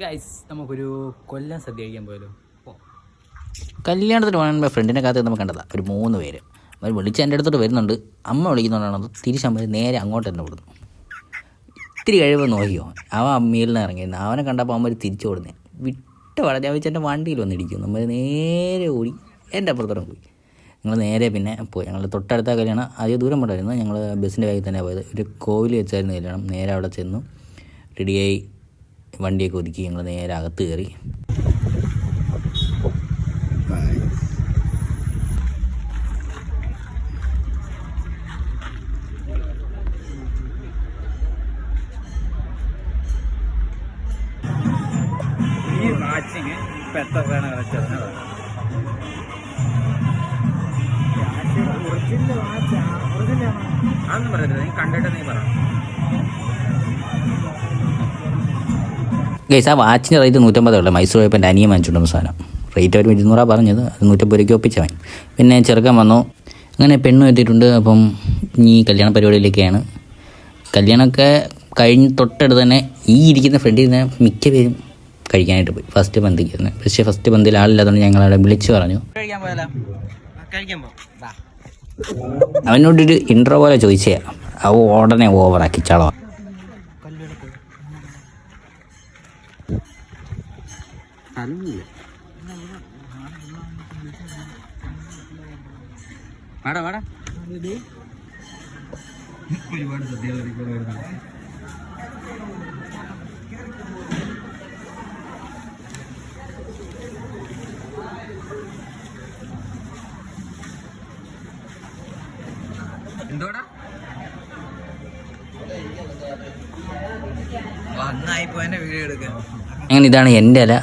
Guys നമുക്കൊരു കൊല്ലം സദ്യ കഴിക്കാൻ പോയല്ലോ. കല്യാണത്തിന് പോകാൻ ഫ്രണ്ടിനെ കാത്ത് നമുക്ക് കണ്ടതാണ് ഒരു 3 പേര്. അവർ വിളിച്ച് എൻ്റെ അടുത്തോട്ട് വരുന്നുണ്ട്. അമ്മ വിളിക്കുന്നതുകൊണ്ടാണ് തിരിച്ചമ്മ നേരെ അങ്ങോട്ട് തന്നെ വിടുന്നു. ഇത്തിരി കഴിയുമ്പോൾ നോക്കിയോ അവൻ അമ്മയിൽ നിന്ന് ഇറങ്ങിയിരുന്നു. അവനെ കണ്ടപ്പോൾ അമ്മ തിരിച്ചു കൊടുന്നേ വിട്ട് വളരെ അവച്ചെൻ്റെ വണ്ടിയിൽ വന്നിരിക്കും. നമ്മൾ നേരെ ഓടി എൻ്റെ അപ്പുറത്തോടെ പോയി. ഞങ്ങൾ നേരെ പിന്നെ പോയി. ഞങ്ങൾ തൊട്ടടുത്ത കല്യാണം അധികം ദൂരം പോണ്ടായിരുന്നു. ഞങ്ങൾ ബസ്സിൻ്റെ ബാഗിൽ തന്നെ പോയത്. ഒരു കോവിൽ വെച്ചായിരുന്നു കല്യാണം. നേരെ അവിടെ ചെന്നു റെഡിയായി വണ്ടിയൊക്കെ ഒതുക്കി ഞങ്ങൾ നേരെ അകത്ത് കയറി. ഈ വാച്ചിങ് ഇപ്പം എത്ര രൂപയാണ് കളിച്ചത്? അതൊന്നും പറയത്തില്ല, നീ കണ്ടിട്ട് നീ പറ. ഗൈസ് ആ വാച്ചിൻ്റെ റേറ്റ് 150 ഉള്ളൂ. മൈസൂർ പോയപ്പോൾ എൻ്റെ അനിയൻ വാങ്ങിച്ചുകൊണ്ടുവന്ന സാധനം. റേറ്റ് അവർ 200 പറഞ്ഞത്, അത് 150 രൂപയ്ക്ക് ഒപ്പിച്ചവൻ. പിന്നെ ചെറുക്കൻ വന്നു. അങ്ങനെ പെണ്ണും എത്തിയിട്ടുണ്ട്. അപ്പം ഈ കല്യാണ പരിപാടിയിലേക്കാണ്. കല്യാണമൊക്കെ കഴിഞ്ഞ് തൊട്ടടുത്ത് തന്നെ ഈ ഇരിക്കുന്ന ഫ്രണ്ടിൽ നിന്ന് മിക്ക പേരും കഴിക്കാനായിട്ട് പോയി. ഫസ്റ്റ് പന്തിക്ക് പക്ഷേ ഫസ്റ്റ് പന്തിയിൽ ആളില്ലാത്തതുകൊണ്ട് ഞങ്ങളവിടെ വിളിച്ചു പറഞ്ഞു. അവനോടൊരു ഇൻട്രോ പോലെ ചോദിച്ചേ അവ ഉടനെ ഓവറാക്കി ചളവാ. ഒരുപാട് സദ്യകൾ എന്തോടാ വന്നായിപ്പോ എന്നെ വീഡിയോ എടുക്കാൻ. അങ്ങനെ ഇതാണ് എൻ്റെ ഇല.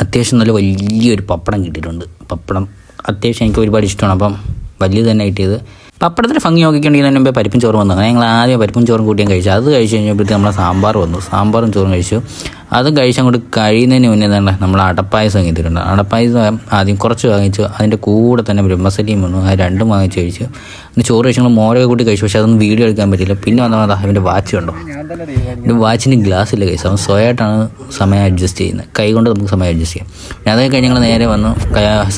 അത്യാവശ്യം നല്ല വലിയൊരു പപ്പടം കിട്ടിയിട്ടുണ്ട്. പപ്പടം അത്യാവശ്യം എനിക്ക് ഒരുപാട് ഇഷ്ടമാണ്. അപ്പം വലിയത് തന്നെ കിട്ടിയത്. പപ്പടത്തിന് ഭംഗി നോക്കിക്കൊണ്ടിരിക്കുന്നതിന് മുമ്പേ പരിപ്പും ചോറും വന്നു. അങ്ങനെ ഞങ്ങൾ ആദ്യം പരിപ്പും ചോറും കൂട്ടിയും കഴിച്ചു. അത് കഴിച്ച് കഴിഞ്ഞപ്പോഴത്തേക്ക് നമ്മളെ സാമ്പാർ വന്നു. സാമ്പാറും ചോറും കഴിച്ചു. അതും കഴിച്ചങ്ങോട്ട് കഴിയുന്നതിന് മുന്നേ തന്നെ നമ്മൾ അടപ്പായസം വാങ്ങിയിട്ടുണ്ട്. അടപ്പായസം ആദ്യം കുറച്ച് വാങ്ങിച്ചു. അതിൻ്റെ കൂടെ തന്നെ ബ്രഹ്മസലിയും വന്നു. അത് രണ്ടും വാങ്ങിച്ച് കഴിച്ചു. എന്നിട്ട് ചോറ് കഴിച്ച് ഞങ്ങൾ മോരൊക്കെ കൂട്ടി കഴിച്ചു. പക്ഷേ അതൊന്നും വീഡിയോ എടുക്കാൻ പറ്റില്ല. പിന്നെ വന്നാൽ അവൻ്റെ വാച്ച് കണ്ടോ, എൻ്റെ വാച്ചിന് ഗ്ലാസ് ഇല്ല കഴിച്ചു. അവൻ സ്വയമായിട്ടാണ് സമയം അഡ്ജസ്റ്റ് ചെയ്യുന്നത്. കൈ കൊണ്ട് നമുക്ക് സമയം അഡ്ജസ്റ്റ് ചെയ്യാം. പിന്നെ അതൊക്കെ കഴിഞ്ഞ് ഞങ്ങൾ നേരെ വന്നു.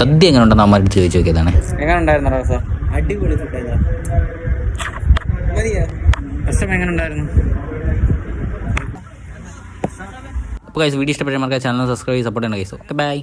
സദ്യ എങ്ങനെ ഉണ്ടെന്ന് അമ്മ അടുത്ത് ചോദിച്ചു നോക്കിയതാണ്. എങ്ങനെ ഉണ്ടായിരുന്നു സാർ? അടിപൊളി ഫുഡാണ്. എങ്ങനെ ഉണ്ടായിരുന്നു? അപ്പോൾ ഗൈസ് വീഡിയോ ഇഷ്ടപ്പെട്ട ചാനൽ സബ്സ്ക്രൈബ് ചെയ്ത് സപ്പോർട്ട് ചെയ്യണം ഗൈസ്. Okay bye.